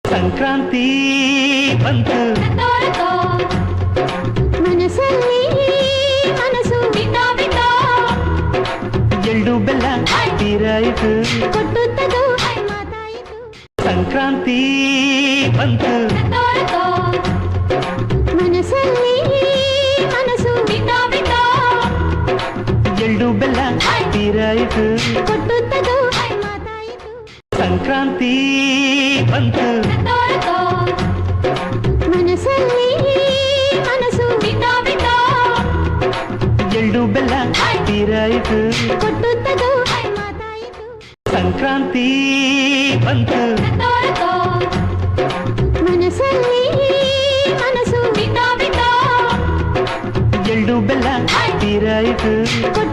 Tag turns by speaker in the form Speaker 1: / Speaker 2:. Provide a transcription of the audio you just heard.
Speaker 1: ಸಂಕ್ರಾಂತಿ ಬಂತು
Speaker 2: ಮನಸ್ಸಲ್ಲಿ ಮನಸ್ಸು ಬಿತಾ ಬಿತಾ
Speaker 1: ಎಳ್ಳು ಬೆಲ್ಲ ತೀರಾಯಿತು
Speaker 2: ಕೊಟ್ಟು ತಗೋ ಮಾತಾಯಿತು
Speaker 1: ಸಂಕ್ರಾಂತಿ ಬಂತು
Speaker 2: ಮನಸ್ಸಲ್ಲಿ ಮನಸ್ಸು ಬಿತಾ ಬಿತಾ
Speaker 1: ಎಳ್ಳು ಬೆಲ್ಲ ತೀರಾಯಿತು
Speaker 2: ಕೊಟ್ಟು ತಗೋ ಮಾತಾಯಿತು
Speaker 1: ಸಂಕ್ರಾಂತಿ ಬಂತು
Speaker 2: ಮನಸ್ಸಲ್ಲಿ ಮನಸ್ಸು ಬಿತಾ ಬಿತಾ
Speaker 1: ಎಳ್ಳು ಬೆಲ್ಲ ತೀರಾಯಿತು
Speaker 2: ಕೊಟ್ಟು ತಗೋ ಮಾತಾಯಿತು
Speaker 1: ಸಂಕ್ರಾಂತಿ ಬಂತು
Speaker 2: ಮನಸ್ಸಲ್ಲಿ ಮನಸ್ಸು ಬಿತಾ ಬಿತಾ
Speaker 1: ಎಳ್ಳು ಬೆಲ್ಲ ತೀರಾಯಿತು
Speaker 2: ಕೊಟ್ಟು